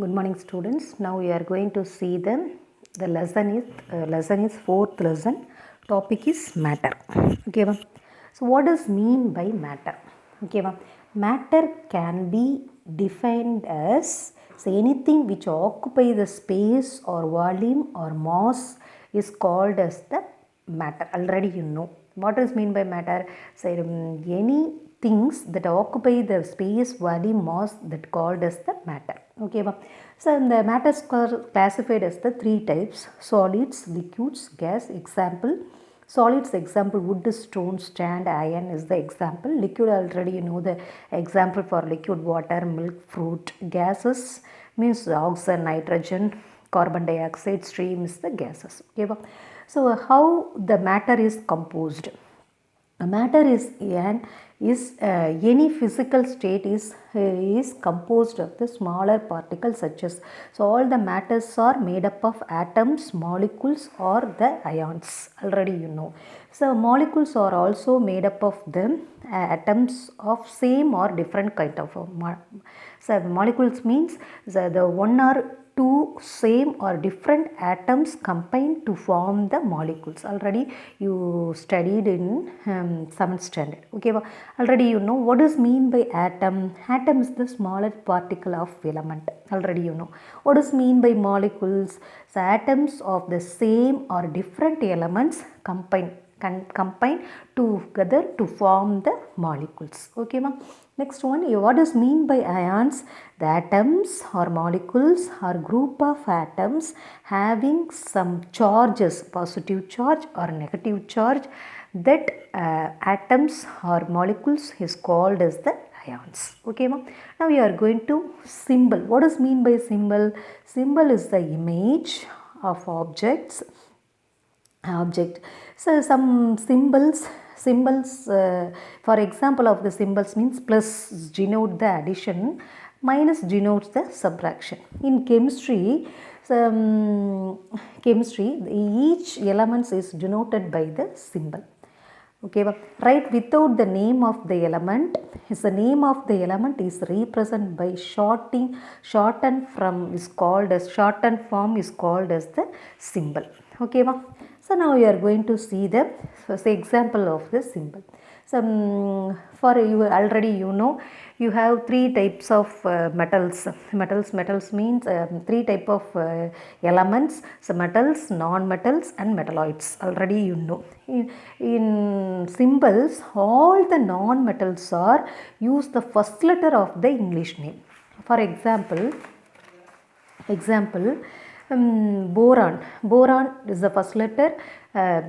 Good morning, students. Now we are going to see the lesson is fourth lesson. Topic is matter. Okay, va? So what does mean by matter? Okay, va? Matter can be defined as anything which occupy the space or volume or mass is called as the matter. Already you know what does mean by matter. So any things that occupy the space, volume, mass that called as the matter. Okay, va? So the matter is classified as the three types: solids, liquids, gas. Example: solids example wood, stone, sand, iron is the example. Liquid already you know the example for liquid: water, milk, fruit. Gases means oxygen, nitrogen, carbon dioxide. Stream is the gases. Okay, va? So how the matter is composed? A matter is any physical state is composed of the smaller particles such as, so all the matters are made up of atoms, molecules or the ions. Already you know. So molecules are also made up of the atoms of same or different kind of so molecules means the one or two same or different atoms combine to form the molecules. Already you studied in 7th standard. Okay, already you know what is mean by atom. Atom is the smallest particle of element. Already you know what is mean by molecules. So atoms of the same or different elements combine together to form the molecules. Okay, ma? Next one, what does mean by ions? The atoms or molecules are group of atoms having some charges, positive charge or negative charge. That atoms or molecules is called as the ions. Okay, ma? Now we are going to symbol. What does mean by symbol? Symbol is the image of object. So some symbols for example of the symbols means: plus denote the addition, minus denotes the subtraction. In chemistry, each element is denoted by the symbol. Okay, right without the name of the element, is the name of the element is represented by shortened form is called as the symbol. Okay, so now we are going to see the example of the symbol. So for you already you know you have three types of metals means three type of elements. So metals, non-metals and metalloids. Already you know in symbols all the non-metals are use the first letter of the English name. For example, boron is the first letter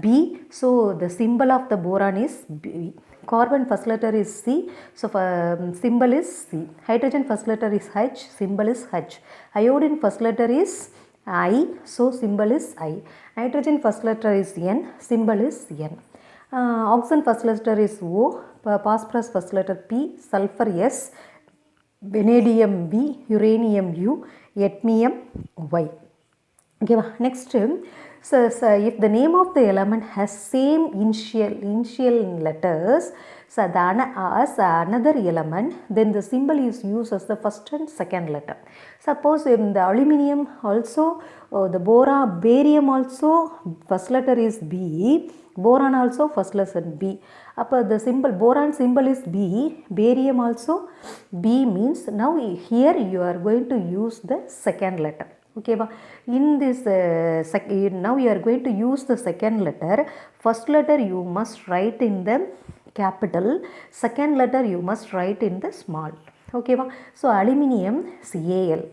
B, so the symbol of the boron is B. Carbon first letter is C, so symbol is C. Hydrogen first letter is H, symbol is H. Iodine first letter is I, so symbol is I. Nitrogen first letter is N, symbol is N. Oxygen first letter is O, phosphorus first letter P, sulfur S, vanadium V, uranium U, yttrium Y. Okay, next, so if the name of the element has same initial letters so as another element, then the symbol is used as the first and second letter. Suppose in the aluminium also, the barium also first letter is B, boron also first letter B. The symbol boron symbol is B, barium also B means now here you are going to use the second letter. Okay, in this now you are going to use the second letter. First letter you must write in the capital, second letter you must write in the small. Okay, so aluminium Cal,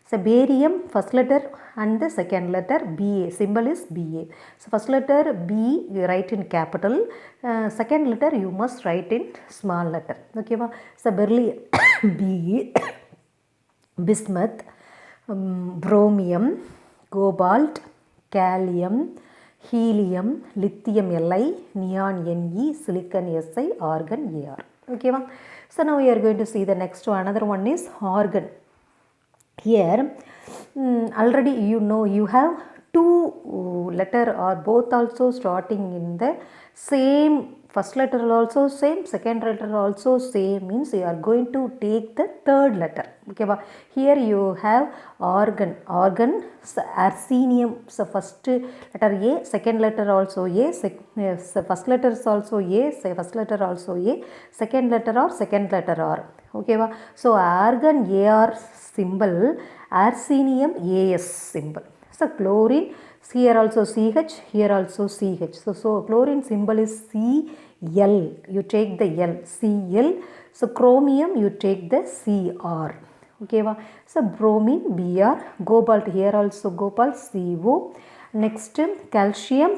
so barium first letter and the second letter Ba, symbol is Ba. So first letter B you write in capital, second letter you must write in small letter. Okay, so beryllium Be, bismuth, brommium, cobalt, gallium, helium, lithium Li, neon Ne, silicon Si, argon Ar. Okay, so now we are going to see the next one. Another one is argon. Here already you know you have two letter are both also starting in the same, first letter also same, second letter also same, means you are going to take the third letter. Okay, here you have organ, arsenium. So first letter A, second letter also A, first letter is also A, first letter also A, second letter R. Okay, so argon AR symbol, arsenium AS symbol. So chlorine, here also CH, here also CH. So chlorine symbol is Cl. You take the L, Cl. So chromium, you take the Cr. Okay, so bromine Br, cobalt, here also cobalt, Co. Next calcium.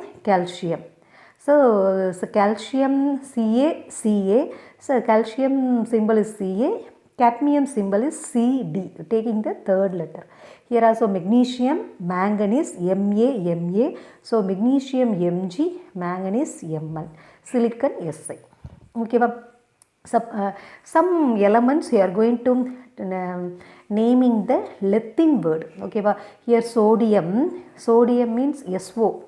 So calcium Ca. So calcium symbol is Ca. Cadmium symbol is Cd, taking the third letter. Here also magnesium, manganese, Ma. So magnesium Mg, manganese Mn, silicon Si. Okay, some elements you are going to naming the Latin word. Okay, here sodium means SO.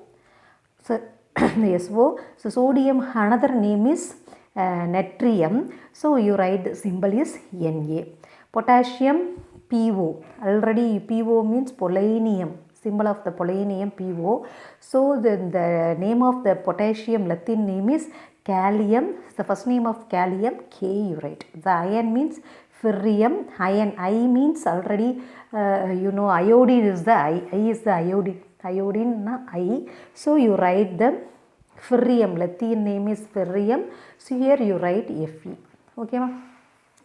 So SO. So sodium, another name is natrium. So you write the symbol is Na. Potassium PO. Already PO means polonium. Symbol of the polonium PO. So the name of the potassium Latin name is Kalium. The first name of Kalium K you write. The iron means ferrium. Iron, I means already iodine is the I is the iodine. Iodine na I. So you write the ferrium. Latin name is ferrium. So here you write Fe. Okay, ma?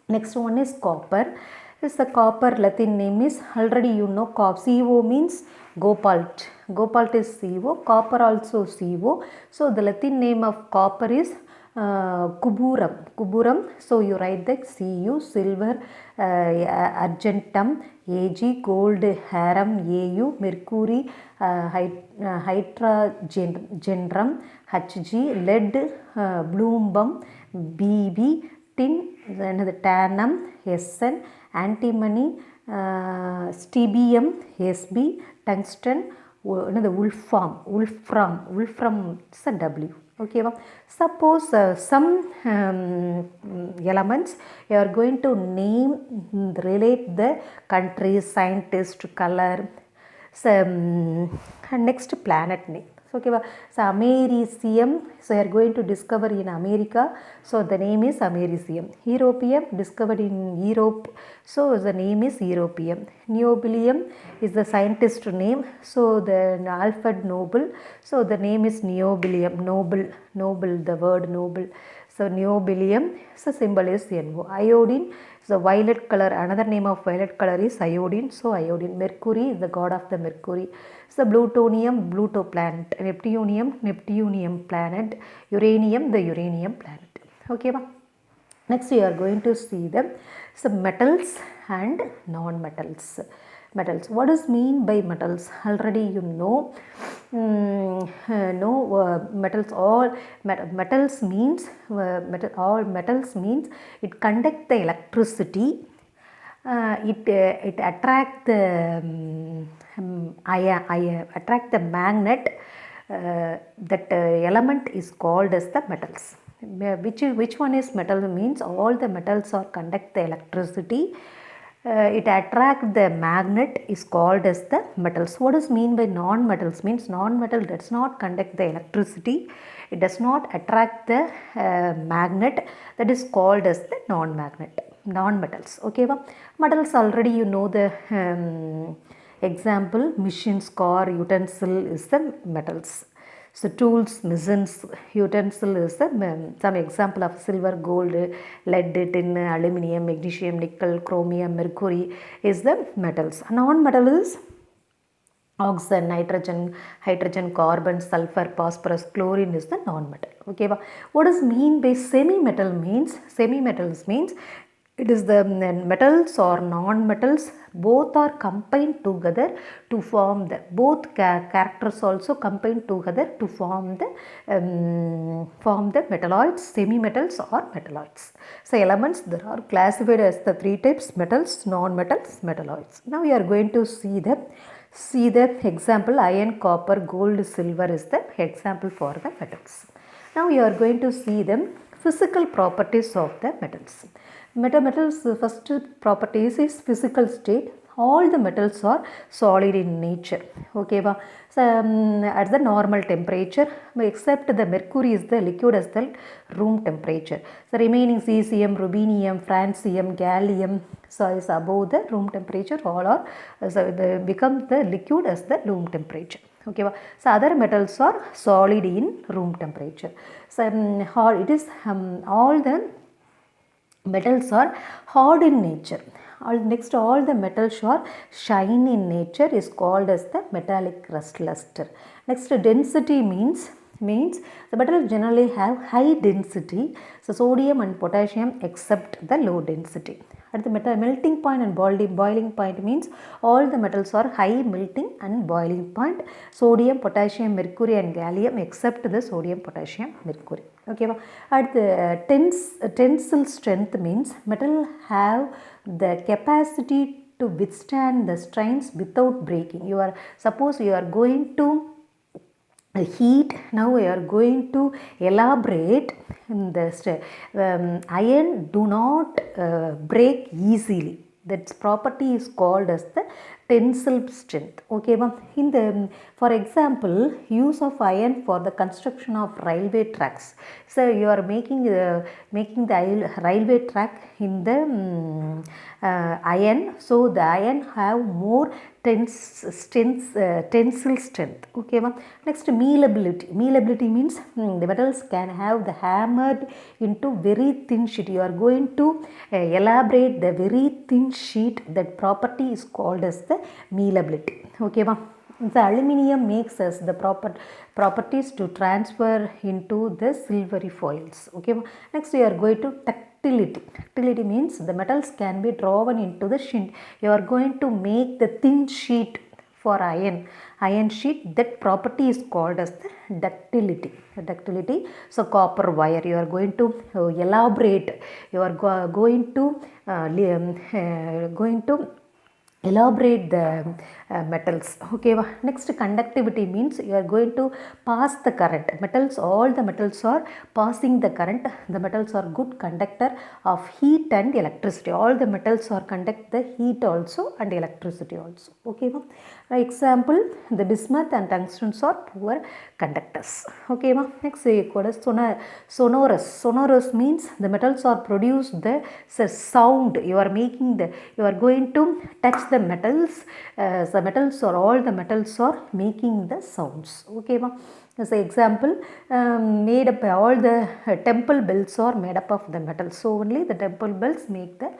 Next one is copper. This the copper Latin name is already you know. CO means cobalt. Cobalt is CO. Copper also CO. So the Latin name of copper is cuburum. So you write the Cu. Silver, argentum, Ag, gold, harum, Au, mercury, hydrogenum, Hg, lead, blumbum, Bb, tin, another tannum, Sn, antimony, stibbium, Sb, tungsten, another wolfram is a W. Okay, suppose some elements you are going to name, relate the country, scientist, color. So next planet name. So okay, so Americium. So you are going to discover in America. So the name is Americium. Europeum, discovered in Europe. So the name is Europeum. Niobium is the scientist name. So the Alfred Nobel. So the name is Niobium. Noble, the word noble. So niobium. So symbol is NO. Iodine. So violet color, another name of violet color is iodine. So iodine. Mercury is the god of the Mercury. So plutonium, Pluto planet. Neptunium planet. Uranium, the uranium planet. Okay, ma? Next we are going to see the metals and non-metals. Metals. What does mean by metals? Already you know. Metals. All metals means all metals means it conduct the electricity. It attract the attract the magnet. That element is called as the metals. Which one is metal? Means all the metals are conduct the electricity. It attract the magnet is called as the metals. What does mean by non-metals? Means non-metal does not conduct the electricity. It does not attract the magnet. That is called as the non-metals. Okay, metals already you know the example. Machines, car, utensil is the metals. So tools, machines, utensil is the some example of silver, gold, lead, tin, aluminium, magnesium, nickel, chromium, mercury is the metals. Non-metal is oxygen, nitrogen, hydrogen, carbon, sulfur, phosphorus, chlorine is the non-metal. Okay, what does mean by semi-metal? Means semi-metals means it is the metals or non-metals both are combined together to form the both characters also combined together to form the metalloids, semi-metals or metalloids. So elements there are classified as the three types: metals, non-metals, metalloids. Now we are going to see the example. Iron, copper, gold, silver is the example for the metals. Now we are going to see the physical properties of the metals. Metals, first properties is physical state. All the metals are solid in nature. Okay, so at the normal temperature, except the mercury is the liquid as the room temperature. So remaining cesium, rubidium, francium, gallium, so is above the room temperature. All are so they become the liquid as the room temperature. Okay, so other metals are solid in room temperature. So it is all the metals are hard in nature. Next, all the metals are shiny in nature is called as the metallic luster. Next, density means the metals generally have high density. So sodium and potassium except the low density. At the melting point and boiling point means all the metals are high melting and boiling point. Sodium, potassium, mercury and gallium except the sodium, potassium, mercury. Okay, at the tensile strength means metal have the capacity to withstand the strains without breaking. Suppose you are going to heat. Now we are going to elaborate the iron do not break easily. That property is called as the tensile strength. Okay, in the, for example, use of iron for the construction of railway tracks. So you are making the railway track in the iron. So the iron have more tensile strength. Okay, next, malleability. Malleability means the metals can have the hammered into very thin sheet. You are going to elaborate the very thin sheet. That property is called as the malleability. Okay, the aluminium makes us the properties to transfer into the silvery foils. Okay, next we are going to ductility. Ductility means the metals can be drawn into the sheet. You are going to make the thin sheet for iron sheet. That property is called as the ductility. So copper wire, you are going to elaborate. You are going to elaborate the metals. Okay, next, conductivity means you are going to pass the current. All the metals are passing the current. The metals are good conductor of heat and electricity. All the metals are conduct the heat also and electricity also. Okay, example, the bismuth and tungsten are poor conductors. Okay, next sonorous means the metals are produce the sound. You are going to touch the metals. All the metals are making the sounds. Okay, as an example, made up all the temple bells are made up of the metal. So only the temple bells make the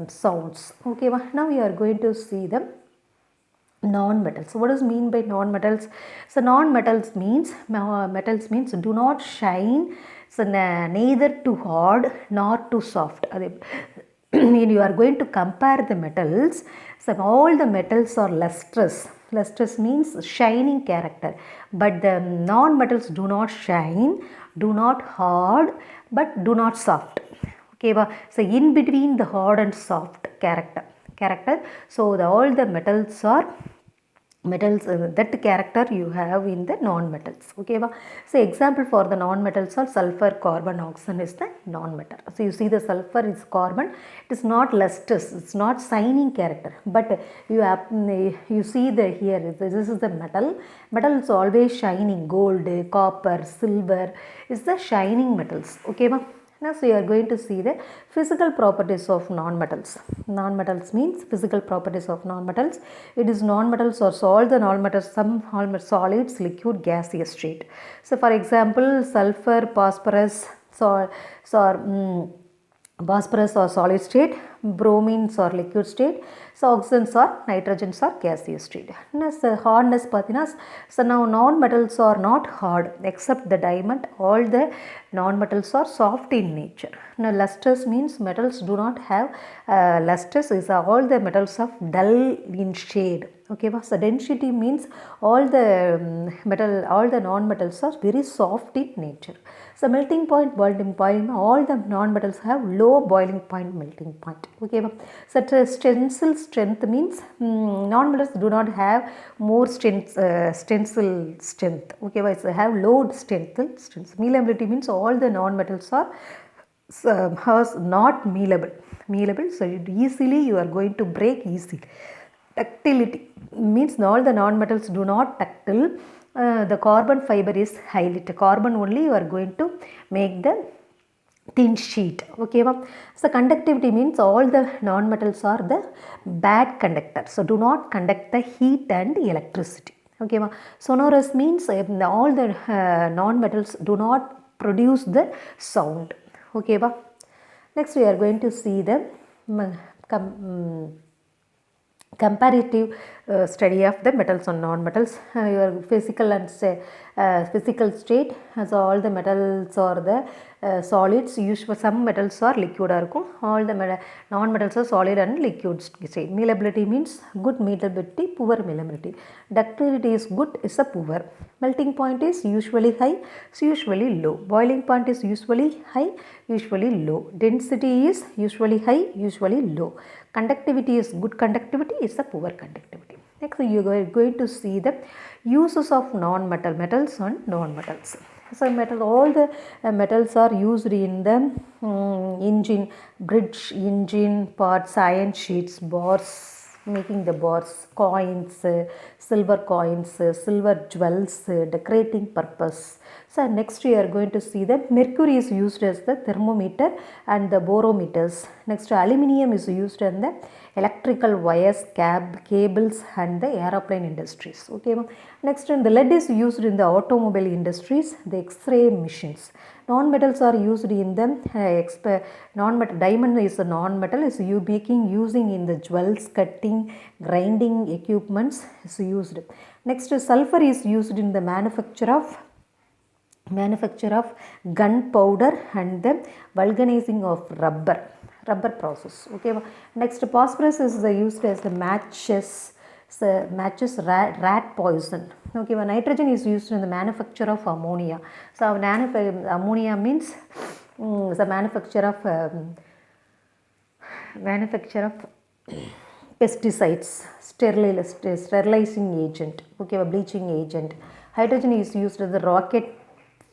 sounds. Okay, now we are going to see them non-metals. So what does mean by non-metals? So non-metals means do not shine. So neither too hard nor too soft. You are going to compare the metals. So all the metals are lustrous. Lustrous means shining character, but the non-metals do not shine, do not hard, but do not soft. Okay, so in between the hard and soft character. So all the metals are that character you have in the non-metals. Okay, so example for the non-metals are sulfur, carbon, oxygen is the non-metal. So you see the sulfur is carbon. It is not lustrous, it's not shining character, but you see the here this is the metal is always shining. Gold, copper, silver is the shining metals. Okay, now so you are going to see the physical properties of non-metals. Non-metals means physical properties of non-metals. It is non-metals or all the non-metals, some solids, liquid, gaseous state. So for example, sulfur, phosphorus or solid state, bromines or liquid state, so oxygens or nitrogens or gaseous state. Hardness pathina, so now non-metals are not hard except the diamond. All the non-metals are soft in nature. Now lustrous means metals do not have lustrous is all the metals of dull in shade. Okay, so density means all the all the non-metals are very soft in nature. So melting point, boiling, all the non-metals have low boiling point, melting point. Okay, so tensile strength means non-metals do not have more tensile strength. Okay, so have low tensile strength. Mealability means all the non-metals are not mealable, so easily you are going to break easily. Ductility means all the non-metals do not ductile. The carbon fiber is highly carbon only you are going to make the thin sheet. Okay, so conductivity means all the non-metals are the bad conductor, so do not conduct the heat and electricity. Okay, sonorous means all the non-metals do not produce the sound. Okay, next we are going to see the comparative study of the metals and non-metals. Your physical and physical state, so all the metals or the solids. Usually some metals are liquid, all the non-metals are solid and liquid state. Mealability means good mealability, poor mealability. Ductility is good, is a poor. Melting point is usually high, is usually low. Boiling point is usually high, usually low. Density is usually high, usually low. Conductivity is good conductivity, is a poor conductivity. Next you are going to see the uses of metals and non-metals. So all the metals are used in the engine, bridge engine parts, iron sheets, bars, making the bars, coins, silver coins, silver jewels, decorating purpose. So next we are going to see the mercury is used as the thermometer and the barometers. Next aluminium is used in the electrical wires, cables and the aeroplane industries. Okay, next the lead is used in the automobile industries, the X-ray machines. Non-metals are used in the non-metal. Diamond is a non-metal, is using in the jewels, cutting, grinding equipments is used. Next sulfur is used in the manufacture of gunpowder and the vulcanizing of rubber process. Okay, next phosphorus is used as the matches, rat poison. Okay, nitrogen is used in the manufacture of ammonia. So ammonia means the manufacture of pesticides, sterilizing agent, okay, bleaching agent. Hydrogen is used as the rocket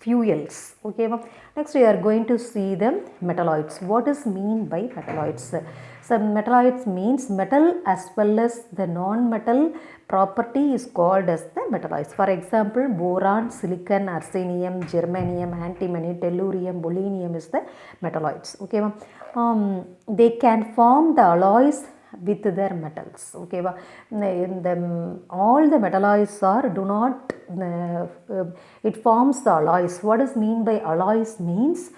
fuels. Okay, next we are going to see the metalloids. What is mean by metalloids? So metalloids means metal as well as the non-metal property is called as the metalloids. For example, boron, silicon, arsenium, germanium, antimony, tellurium, polonium is the metalloids. Okay, they can form the alloys with their metals. Okay, all the metalloids are do not it forms the alloys. What is mean by alloys means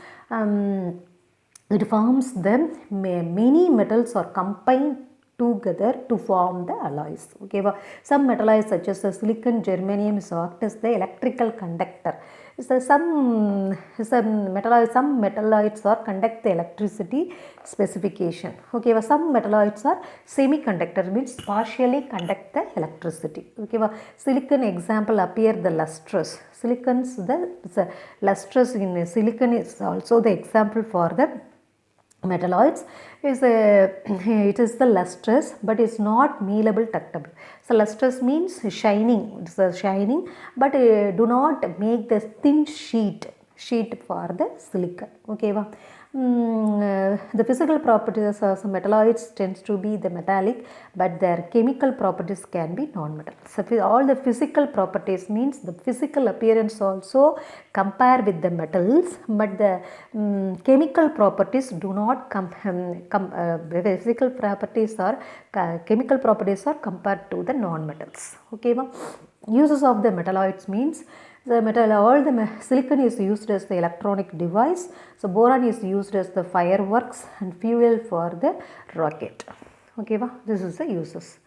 it forms the many metals are combined together to form the alloys. Okay, some metalloids such as the silicon, germanium act as the electrical conductor. So some metalloids are conduct the electricity specification. Okay, some metalloids are semiconductor, means partially conduct the electricity. Okay, silicon example appear the lustrous. The lustrous in silicon is also the example for the metalloids. It is the lustrous, but it's not mealable, ductile. So lustrous means shining. It's a shining, but do not make the thin sheet for the silicon. Okay, the physical properties of some metalloids tends to be the metallic, but their chemical properties can be non-metal. So all the physical properties means the physical appearance also compare with the metals, but the chemical properties do not physical properties or chemical properties are compared to the non-metals. Okay, uses of the metalloids means all the silicon is used as the electronic device. So boron is used as the fireworks and fuel for the rocket. Okay, this is the uses.